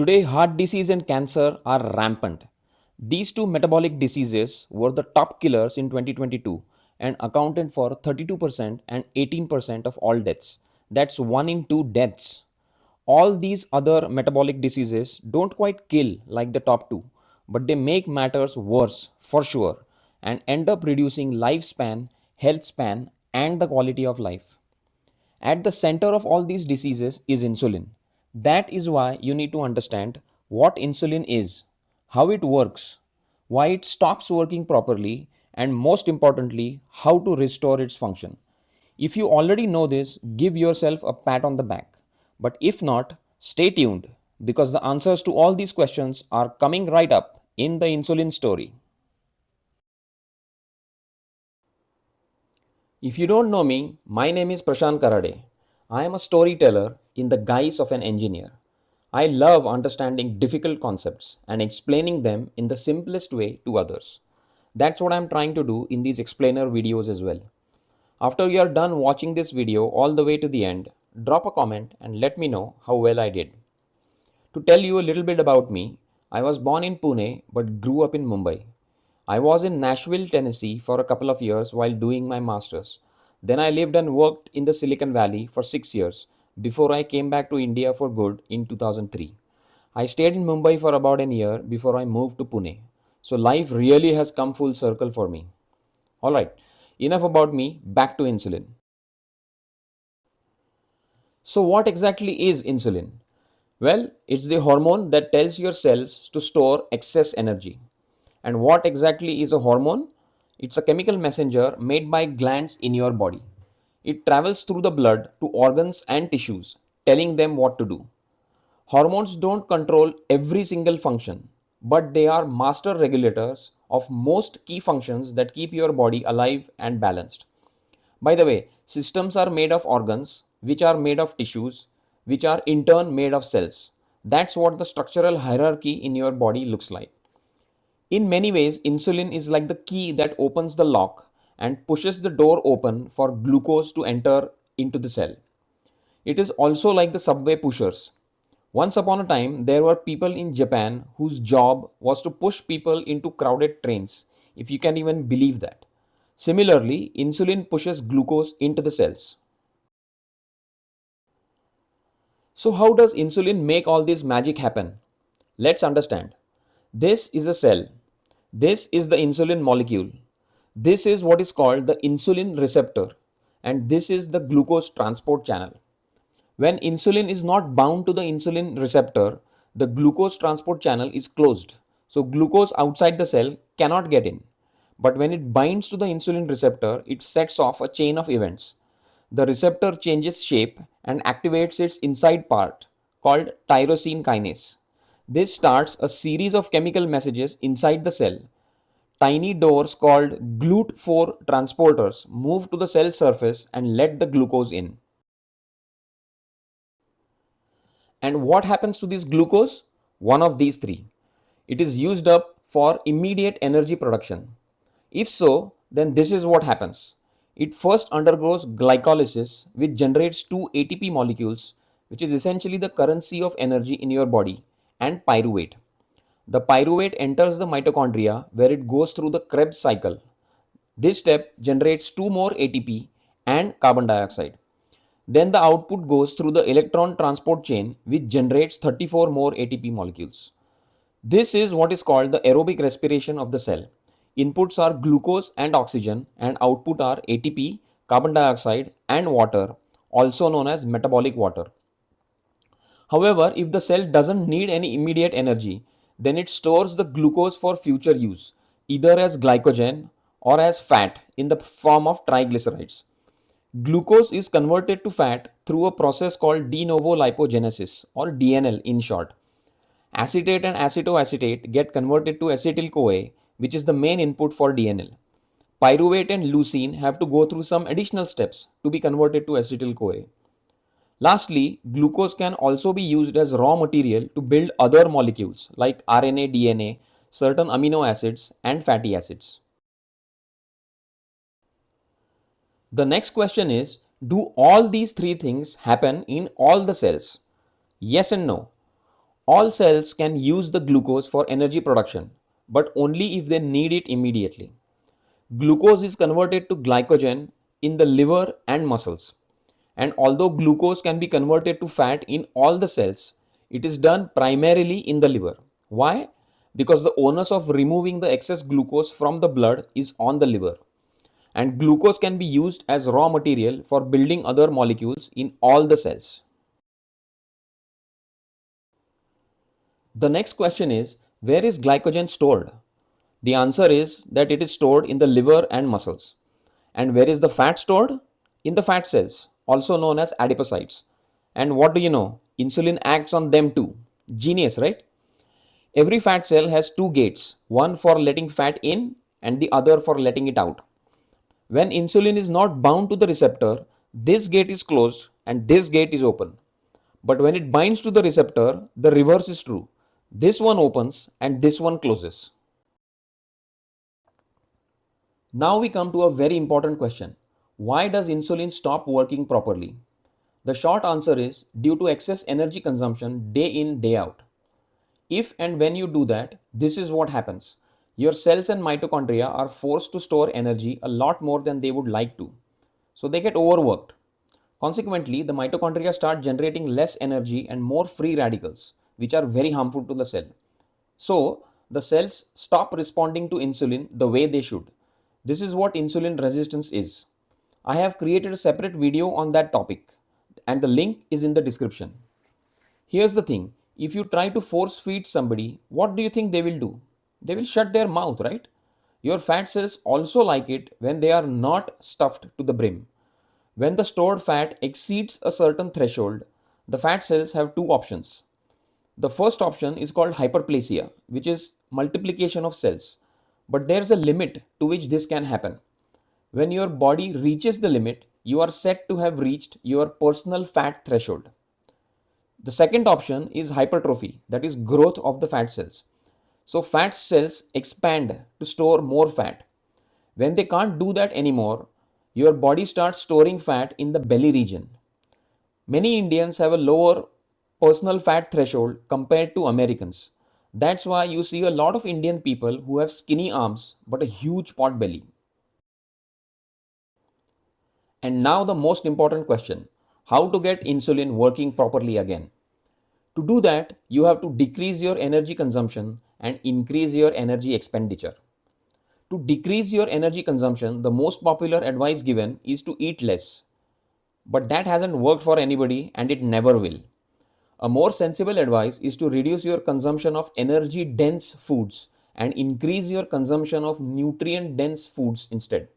Today, heart disease and cancer are rampant. These two metabolic diseases were the top killers in 2022 and accounted for 32% and 18% of all deaths. That's 1 in 2 deaths. All these other metabolic diseases don't quite kill like the top two, but they make matters worse for sure and end up reducing lifespan, health span, and the quality of life. At the center of all these diseases is insulin. That is why you need to understand what insulin is, how it works, why it stops working properly, and most importantly, how to restore its function. If you already know this, give yourself a pat on the back. But if not, stay tuned because the answers to all these questions are coming right up in the insulin story. If you don't know me, my name is Prashant Karade. I am a storyteller in the guise of an engineer. I love understanding difficult concepts and explaining them in the simplest way to others. That's what I'm trying to do in these explainer videos as well. After you are done watching this video all the way to the end, drop a comment and let me know how well I did. To tell you a little bit about me, I was born in Pune but grew up in Mumbai. I was in Nashville, Tennessee for a couple of years while doing my masters. Then I lived and worked in the Silicon Valley for 6 years before I came back to India for good in 2003. I stayed in Mumbai for about a year before I moved to Pune. So life really has come full circle for me. Alright, enough about me, back to insulin. So, what exactly is insulin? Well, it's the hormone that tells your cells to store excess energy. And what exactly is a hormone? It's a chemical messenger made by glands in your body. It travels through the blood to organs and tissues, telling them what to do. Hormones don't control every single function, but they are master regulators of most key functions that keep your body alive and balanced. By the way, systems are made of organs, which are made of tissues, which are in turn made of cells. That's what the structural hierarchy in your body looks like. In many ways, insulin is like the key that opens the lock and pushes the door open for glucose to enter into the cell. It is also like the subway pushers. Once upon a time, there were people in Japan whose job was to push people into crowded trains, if you can even believe that. Similarly, insulin pushes glucose into the cells. So, how does insulin make all this magic happen? Let's understand. This is a cell. This is the insulin molecule. This is what is called the insulin receptor. And this is the glucose transport channel. When insulin is not bound to the insulin receptor, the glucose transport channel is closed. So, glucose outside the cell cannot get in. But when it binds to the insulin receptor, it sets off a chain of events. The receptor changes shape and activates its inside part called tyrosine kinase. This starts a series of chemical messages inside the cell. Tiny doors called GLUT4 transporters move to the cell surface and let the glucose in. And what happens to this glucose? One of these three. It is used up for immediate energy production. If so, then this is what happens. It first undergoes glycolysis, which generates two ATP molecules, which is essentially the currency of energy in your body, and pyruvate. The pyruvate enters the mitochondria where it goes through the Krebs cycle. This step generates two more ATP and carbon dioxide. Then the output goes through the electron transport chain, which generates 34 more ATP molecules. This is what is called the aerobic respiration of the cell. Inputs are glucose and oxygen, and output are ATP, carbon dioxide, and water, also known as metabolic water. However, if the cell doesn't need any immediate energy, then it stores the glucose for future use, either as glycogen or as fat in the form of triglycerides. Glucose is converted to fat through a process called de novo lipogenesis, or DNL in short. Acetate and acetoacetate get converted to acetyl-CoA, which is the main input for DNL. Pyruvate and leucine have to go through some additional steps to be converted to acetyl-CoA. Lastly, glucose can also be used as raw material to build other molecules like RNA, DNA, certain amino acids, and fatty acids. The next question is, do all these three things happen in all the cells? Yes and no. All cells can use the glucose for energy production, but only if they need it immediately. Glucose is converted to glycogen in the liver and muscles. And although glucose can be converted to fat in all the cells, it is done primarily in the liver. Why? Because the onus of removing the excess glucose from the blood is on the liver. And glucose can be used as raw material for building other molecules in all the cells. The next question is, where is glycogen stored? The answer is that it is stored in the liver and muscles. And where is the fat stored? In the fat cells, also known as adipocytes. And what do you know? Insulin acts on them too. Genius, right? Every fat cell has two gates, one for letting fat in and the other for letting it out. When insulin is not bound to the receptor, this gate is closed and this gate is open. But when it binds to the receptor, the reverse is true. This one opens and this one closes. Now we come to a very important question. Why does insulin stop working properly? The short answer is due to excess energy consumption day in, day out. If and when you do that, this is what happens. Your cells and mitochondria are forced to store energy a lot more than they would like to. So they get overworked. Consequently, the mitochondria start generating less energy and more free radicals, which are very harmful to the cell. So, the cells stop responding to insulin the way they should. This is what insulin resistance is. I have created a separate video on that topic, and the link is in the description. Here's the thing, if you try to force feed somebody, what do you think they will do? They will shut their mouth, right? Your fat cells also like it when they are not stuffed to the brim. When the stored fat exceeds a certain threshold, the fat cells have two options. The first option is called hyperplasia, which is multiplication of cells. But there's a limit to which this can happen. When your body reaches the limit, you are said to have reached your personal fat threshold. The second option is hypertrophy, that is growth of the fat cells. So fat cells expand to store more fat. When they can't do that anymore, your body starts storing fat in the belly region. Many Indians have a lower personal fat threshold compared to Americans. That's why you see a lot of Indian people who have skinny arms but a huge pot belly. And now the most important question, how to get insulin working properly again? To do that, you have to decrease your energy consumption and increase your energy expenditure. To decrease your energy consumption, the most popular advice given is to eat less. But that hasn't worked for anybody and it never will. A more sensible advice is to reduce your consumption of energy dense foods and increase your consumption of nutrient dense foods instead.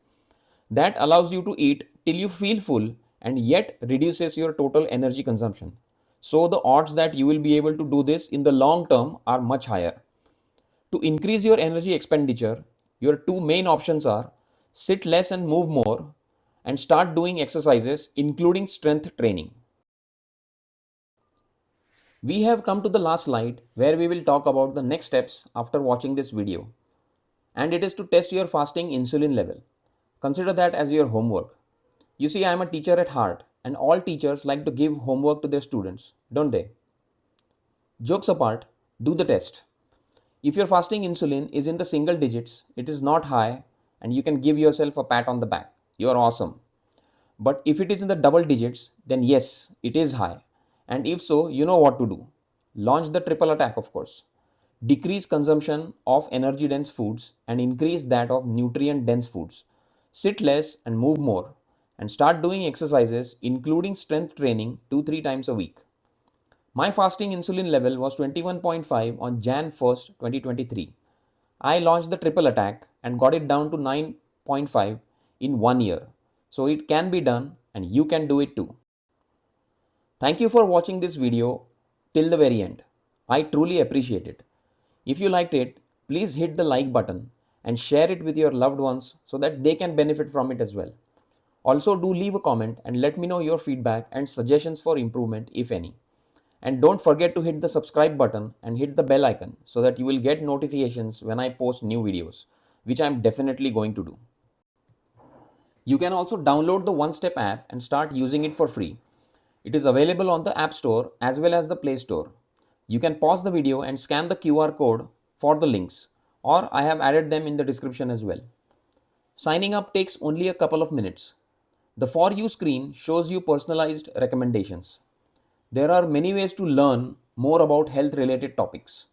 That allows you to eat till you feel full and yet reduces your total energy consumption. So the odds that you will be able to do this in the long term are much higher. To increase your energy expenditure, your two main options are sit less and move more, and start doing exercises including strength training. We have come to the last slide where we will talk about the next steps after watching this video. And it is to test your fasting insulin level. Consider that as your homework. You see, I am a teacher at heart, and all teachers like to give homework to their students, don't they? Jokes apart, do the test. If your fasting insulin is in the single digits, it is not high, and you can give yourself a pat on the back. You are awesome. But if it is in the double digits, then yes, it is high. And if so, you know what to do. Launch the triple attack, of course. Decrease consumption of energy dense foods and increase that of nutrient dense foods. Sit less and move more. And start doing exercises, including strength training, 2-3 times a week. My fasting insulin level was 21.5 on Jan 1st, 2023. I launched the triple attack and got it down to 9.5 in 1 year. So it can be done and you can do it too. Thank you for watching this video till the very end. I truly appreciate it. If you liked it, please hit the like button and share it with your loved ones so that they can benefit from it as well. Also, do leave a comment and let me know your feedback and suggestions for improvement, if any. And don't forget to hit the subscribe button and hit the bell icon so that you will get notifications when I post new videos, which I'm definitely going to do. You can also download the One Step app and start using it for free. It is available on the App Store as well as the Play Store. You can pause the video and scan the QR code for the links, or I have added them in the description as well. Signing up takes only a couple of minutes. The For You screen shows you personalized recommendations. There are many ways to learn more about health related topics.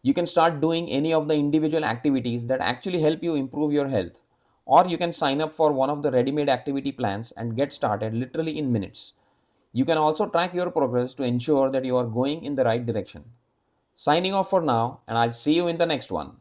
You can start doing any of the individual activities that actually help you improve your health, or you can sign up for one of the ready made activity plans and get started literally in minutes. You can also track your progress to ensure that you are going in the right direction. Signing off for now, and I'll see you in the next one.